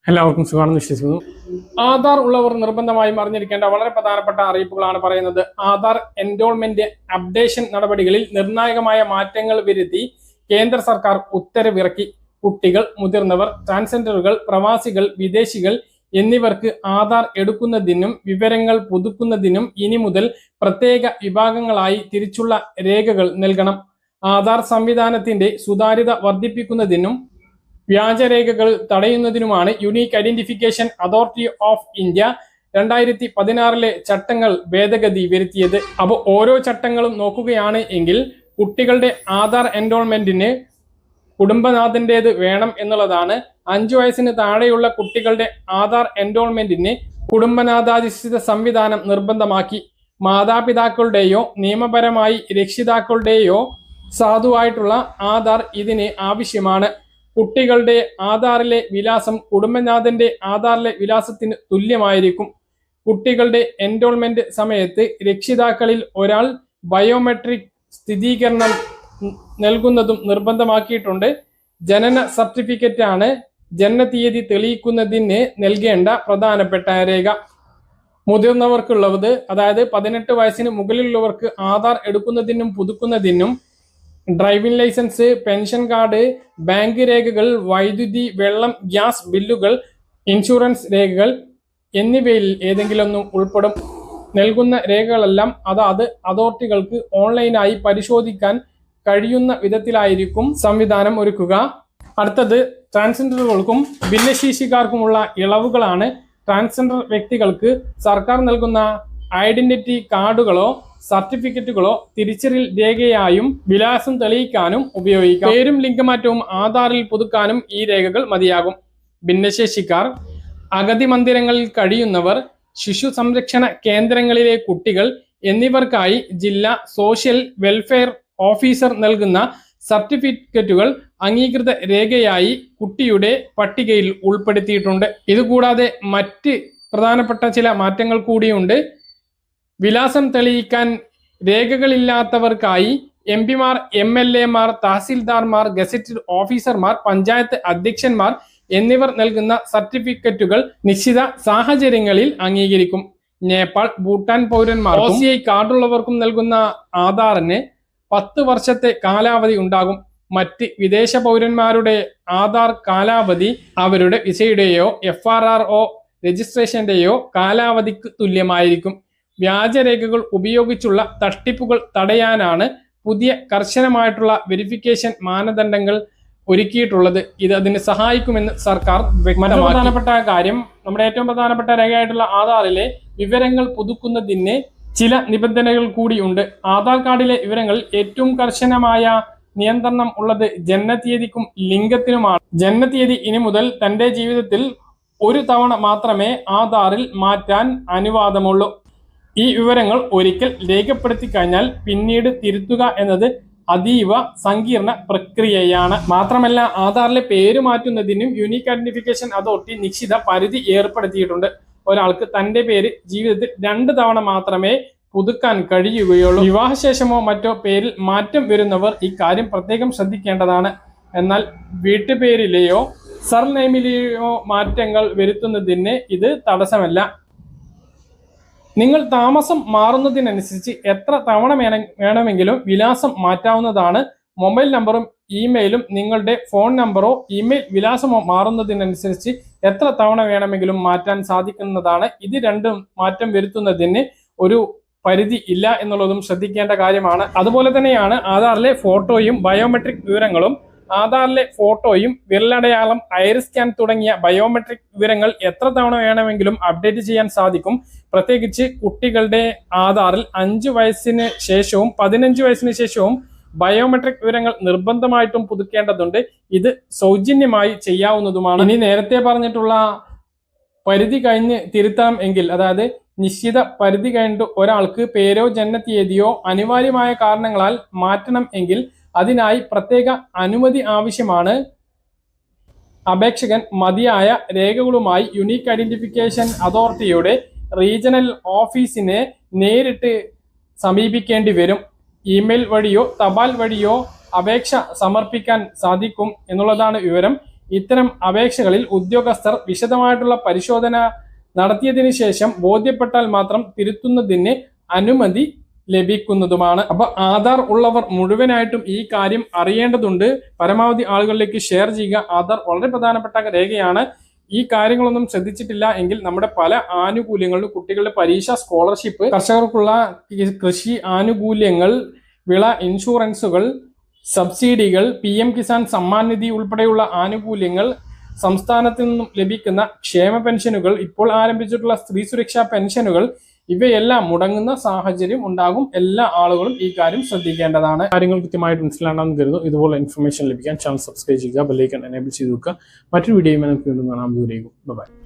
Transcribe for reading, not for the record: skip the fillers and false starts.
എല്ലാവർക്കും സുഖമാണെന്ന് വിശ്വസിക്കുന്നു. ആധാർ ഉള്ളവർ നിർബന്ധമായും അറിഞ്ഞിരിക്കേണ്ട വളരെ പ്രധാനപ്പെട്ട അറിയിപ്പുകളാണ് പറയുന്നത്. ആധാർ എൻറോൾമെന്റ് അപ്ഡേഷൻ നടപടികളിൽ നിർണായകമായ മാറ്റങ്ങൾ വരുത്തി കേന്ദ്ര സർക്കാർ ഉത്തരവിറക്കി. കുട്ടികൾ, മുതിർന്നവർ, ട്രാൻസ്ജെൻഡറുകൾ, പ്രവാസികൾ, വിദേശികൾ എന്നിവർക്ക് ആധാർ എടുക്കുന്നതിനും വിവരങ്ങൾ പുതുക്കുന്നതിനും ഇനി മുതൽ പ്രത്യേക വിഭാഗങ്ങളായി തിരിച്ചുള്ള രേഖകൾ നൽകണം. ആധാർ സംവിധാനത്തിന്റെ സുതാര്യത വർദ്ധിപ്പിക്കുന്നതിനും വ്യാജരേഖകൾ തടയുന്നതിനുമാണ് unique identification authority of India 2016 ചട്ടങ്ങൾ ഭേദഗതി വരുത്തിയത്. അപ്പോൾ ഓരോ ചട്ടങ്ങളും നോക്കുകയാണ് എങ്കിൽ കുട്ടികളുടെ ആധാർ എൻറോൾമെന്റിന് കുടുംബനാഥന്റേത് വേണം എന്നുള്ളതാണ്. 5 വയസ്സിന് താഴെയുള്ള കുട്ടികളുടെ ആധാർ എൻറോൾമെന്റിന് കുടുംബനാഥാധിഷ്ഠിത സംവിധാനം നിർബന്ധമാക്കി. മാതാപിതാക്കളുടെയോ നിയമപരമായി രക്ഷിതാക്കളുടെയോ സാധുവായിട്ടുള്ള ആധാർ ഇതിന് ആവശ്യമാണ്. കുട്ടികളുടെ ആധാറിലെ വിലാസം കുടുംബനാഥന്റെ ആധാറിലെ വിലാസത്തിന് തുല്യമായിരിക്കും. കുട്ടികളുടെ എൻറോൾമെന്റ് സമയത്ത് രക്ഷിതാക്കളിൽ ഒരാൾ ബയോമെട്രിക് സ്ഥിരീകരണം നൽകുന്നതും നിർബന്ധമാക്കിയിട്ടുണ്ട്. ജനന സർട്ടിഫിക്കറ്റ് ആണ് ജനനതീയതി തെളിയിക്കുന്നതിന് നൽകേണ്ട പ്രധാനപ്പെട്ട രേഖ. മുതിർന്നവർക്കുള്ളത്, അതായത് 18 വയസ്സിന് മുകളിലുള്ളവർക്ക് ആധാർ എടുക്കുന്നതിനും പുതുക്കുന്നതിനും driving licence, pension card, bank രേഖകൾ, വൈദ്യുതി, വെള്ളം, ഗ്യാസ് ബില്ലുകൾ, ഇൻഷുറൻസ് രേഖകൾ എന്നിവയിൽ ഏതെങ്കിലും ഒന്നും ഉൾപ്പെടും. നൽകുന്ന രേഖകളെല്ലാം അതാത് അതോറിറ്റികൾക്ക് ഓൺലൈനായി പരിശോധിക്കാൻ കഴിയുന്ന വിധത്തിലായിരിക്കും സംവിധാനം ഒരുക്കുക. അടുത്തത് ട്രാൻസ്ജെൻഡറുകൾക്കും ഭിന്നശേഷിക്കാർക്കുമുള്ള ഇളവുകളാണ്. ട്രാൻസ്ജെൻഡർ വ്യക്തികൾക്ക് സർക്കാർ നൽകുന്ന ഐഡന്റിറ്റി കാർഡുകളോ സർട്ടിഫിക്കറ്റുകളോ തിരിച്ചറിയൽ രേഖയായും വിലാസം തെളിയിക്കാനും ഉപയോഗിക്കാം. പേരും ലിംഗമാറ്റവും ആധാറിൽ പുതുക്കാനും ഈ രേഖകൾ മതിയാകും. ഭിന്നശേഷിക്കാർ, അഗതി മന്ദിരങ്ങളിൽ കഴിയുന്നവർ, ശിശു സംരക്ഷണ കേന്ദ്രങ്ങളിലെ കുട്ടികൾ എന്നിവർക്കായി ജില്ലാ സോഷ്യൽ വെൽഫെയർ ഓഫീസർ നൽകുന്ന സർട്ടിഫിക്കറ്റുകൾ അംഗീകൃത രേഖയായി കുട്ടിയുടെ പട്ടികയിൽ ഉൾപ്പെടുത്തിയിട്ടുണ്ട്. ഇതുകൂടാതെ മറ്റ് പ്രധാനപ്പെട്ട ചില മാറ്റങ്ങൾ കൂടിയുണ്ട്. വിലാസം തെളിയിക്കാൻ രേഖകളില്ലാത്തവർക്കായി എംപിമാർ, MLA മാർ, തഹസിൽദാർമാർ, ഗസറ്റഡ് ഓഫീസർമാർ, പഞ്ചായത്ത് അധ്യക്ഷന്മാർ എന്നിവർ നൽകുന്ന സർട്ടിഫിക്കറ്റുകൾ നിശ്ചിത സാഹചര്യങ്ങളിൽ അംഗീകരിക്കും. നേപ്പാൾ, ഭൂട്ടാൻ പൗരന്മാർക്കും OCI കാർഡുള്ളവർക്കും നൽകുന്ന ആധാറിന് 10 വർഷത്തെ കാലാവധി ഉണ്ടാകും. മറ്റ് വിദേശ പൗരന്മാരുടെ ആധാർ കാലാവധി അവരുടെ വിസയുടെയോ FRRO രജിസ്ട്രേഷന്റെയോ കാലാവധിക്ക് തുല്യമായിരിക്കും. വ്യാജരേഖകൾ ഉപയോഗിച്ചുള്ള തട്ടിപ്പുകൾ തടയാനാണ് പുതിയ കർശനമായിട്ടുള്ള വെരിഫിക്കേഷൻ മാനദണ്ഡങ്ങൾ ഒരുക്കിയിട്ടുള്ളത്. ഇത് അതിന് സഹായിക്കുമെന്ന് സർക്കാർ വ്യക്തമാക്കി. പ്രധാനപ്പെട്ട കാര്യം, നമ്മുടെ ഏറ്റവും പ്രധാനപ്പെട്ട രേഖയായിട്ടുള്ള ആധാറിലെ വിവരങ്ങൾ പുതുക്കുന്നതിന് ചില നിബന്ധനകൾ കൂടിയുണ്ട്. ആധാർ കാർഡിലെ വിവരങ്ങളിൽ ഏറ്റവും കർശനമായ നിയന്ത്രണം ഉള്ളത് ജനനതീയതിക്കും ലിംഗത്തിനുമാണ്. ജനനതീയതി ഇനി മുതൽ തന്റെ ജീവിതത്തിൽ ഒരു തവണ മാത്രമേ ആധാറിൽ മാറ്റാൻ അനുവാദമുള്ളൂ. ഈ വിവരങ്ങൾ ഒരിക്കൽ രേഖപ്പെടുത്തി കഴിഞ്ഞാൽ പിന്നീട് തിരുത്തുക എന്നത് അതീവ സങ്കീർണ പ്രക്രിയയാണ്. മാത്രമല്ല, ആധാറിലെ പേര് മാറ്റുന്നതിനും യുണീക്ക് ഐഡന്റിഫിക്കേഷൻ അതോറിറ്റി നിശ്ചിത പരിധി ഏർപ്പെടുത്തിയിട്ടുണ്ട്. ഒരാൾക്ക് തന്റെ പേര് ജീവിതത്തിൽ 2 തവണ മാത്രമേ പുതുക്കാൻ കഴിയുകയുള്ളൂ. വിവാഹശേഷമോ മറ്റോ പേരിൽ മാറ്റം വരുന്നവർ ഇക്കാര്യം പ്രത്യേകം ശ്രദ്ധിക്കേണ്ടതാണ്. എന്നാൽ വീട്ടുപേരിലെയോ സർനെയിമിലെയോ മാറ്റങ്ങൾ വരുത്തുന്നതിന് ഇത് തടസ്സമല്ല. നിങ്ങൾ താമസം മാറുന്നതിനനുസരിച്ച് എത്ര തവണ വേണമെങ്കിലും വിലാസം മാറ്റാവുന്നതാണ്. മൊബൈൽ നമ്പറും ഇമെയിലും നിങ്ങളുടെ ഫോൺ നമ്പറോ ഇമെയിൽ വിലാസമോ മാറുന്നതിനനുസരിച്ച് എത്ര തവണ വേണമെങ്കിലും മാറ്റാൻ സാധിക്കുന്നതാണ്. ഇത് രണ്ടും മാറ്റം വരുത്തുന്നതിന് ഒരു പരിധി ഇല്ല എന്നുള്ളതും ശ്രദ്ധിക്കേണ്ട കാര്യമാണ്. അതുപോലെ തന്നെയാണ് ആധാറിലെ ഫോട്ടോയും ബയോമെട്രിക് വിവരങ്ങളും. ആധാറിലെ ഫോട്ടോയും വിരലടയാളം, ഐറിസ് സ്കാൻ തുടങ്ങിയ ബയോമെട്രിക് വിവരങ്ങൾ എത്ര തവണ വേണമെങ്കിലും അപ്ഡേറ്റ് ചെയ്യാൻ സാധിക്കും. പ്രത്യേകിച്ച് കുട്ടികളുടെ ആധാറിൽ 5 വയസ്സിന് ശേഷവും 15 വയസ്സിന് ശേഷവും ബയോമെട്രിക് വിവരങ്ങൾ നിർബന്ധമായിട്ടും പുതുക്കേണ്ടതുണ്ട്. ഇത് സൗജന്യമായി ചെയ്യാവുന്നതുമാണ്. ഇനി നേരത്തെ പറഞ്ഞിട്ടുള്ള പരിധി കഴിഞ്ഞ് തിരുത്താം എങ്കിൽ, അതായത് നിശ്ചിത പരിധി കഴിഞ്ഞിട്ട് ഒരാൾക്ക് പേരോ ജനനതീയതിയോ അനിവാര്യമായ കാരണങ്ങളാൽ മാറ്റണം എങ്കിൽ അതിനായി പ്രത്യേക അനുമതി ആവശ്യമാണ്. അപേക്ഷകൻ മതിയായ രേഖകളുമായി യുണീക്ക് ഐഡന്റിഫിക്കേഷൻ അതോറിറ്റിയുടെ റീജിയണൽ ഓഫീസിനെ നേരിട്ട് സമീപിക്കേണ്ടി വരും. ഇമെയിൽ വഴിയോ തപാൽ വഴിയോ അപേക്ഷ സമർപ്പിക്കാൻ സാധിക്കും എന്നുള്ളതാണ് വിവരം. ഇത്തരം അപേക്ഷകളിൽ ഉദ്യോഗസ്ഥർ വിശദമായിട്ടുള്ള പരിശോധന നടത്തിയതിനു ശേഷം ബോധ്യപ്പെട്ടാൽ മാത്രം തിരുത്തുന്നതിന് അനുമതി ലഭിക്കുന്നതുമാണ്. അപ്പൊ ആധാർ ഉള്ളവർ മുഴുവനായിട്ടും ഈ കാര്യം അറിയേണ്ടതുണ്ട്. പരമാവധി ആളുകളിലേക്ക് ഷെയർ ചെയ്യുക. ആധാർ വളരെ പ്രധാനപ്പെട്ട രേഖയാണ്. ഈ കാര്യങ്ങളൊന്നും ശ്രദ്ധിച്ചിട്ടില്ല എങ്കിൽ നമ്മുടെ പല ആനുകൂല്യങ്ങളും, കുട്ടികളുടെ പരീക്ഷ, സ്കോളർഷിപ്പ്, കർഷകർക്കുള്ള കൃഷി ആനുകൂല്യങ്ങൾ, വിള ഇൻഷുറൻസുകൾ, സബ്സിഡികൾ, PM കിസാൻ സമ്മാൻ നിധി ഉൾപ്പെടെയുള്ള ആനുകൂല്യങ്ങൾ, സംസ്ഥാനത്തിൽ നിന്നും ലഭിക്കുന്ന ക്ഷേമ പെൻഷനുകൾ, ഇപ്പോൾ ആരംഭിച്ചിട്ടുള്ള സ്ത്രീ സുരക്ഷാ പെൻഷനുകൾ, ഇവയെല്ലാം മുടങ്ങുന്ന സാഹചര്യം ഉണ്ടാകും. എല്ലാ ആളുകളും ഈ കാര്യം ശ്രദ്ധിക്കേണ്ടതാണ്. കാര്യങ്ങൾ കൃത്യമായിട്ട് മനസ്സിലാണെന്ന് കരുതുന്നു. ഇതുപോലെ ഇൻഫർമേഷൻ ലഭിക്കാൻ ചാനൽ സബ്സ്ക്രൈബ് ചെയ്യുക, ബെല്ലൈക്കൺ എനേബിൾ ചെയ്ത് വെക്കുക. മറ്റൊരു വീഡിയോയുമായി നമുക്ക് വീണ്ടും കാണാം. ദൂരേക്കും ബൈ.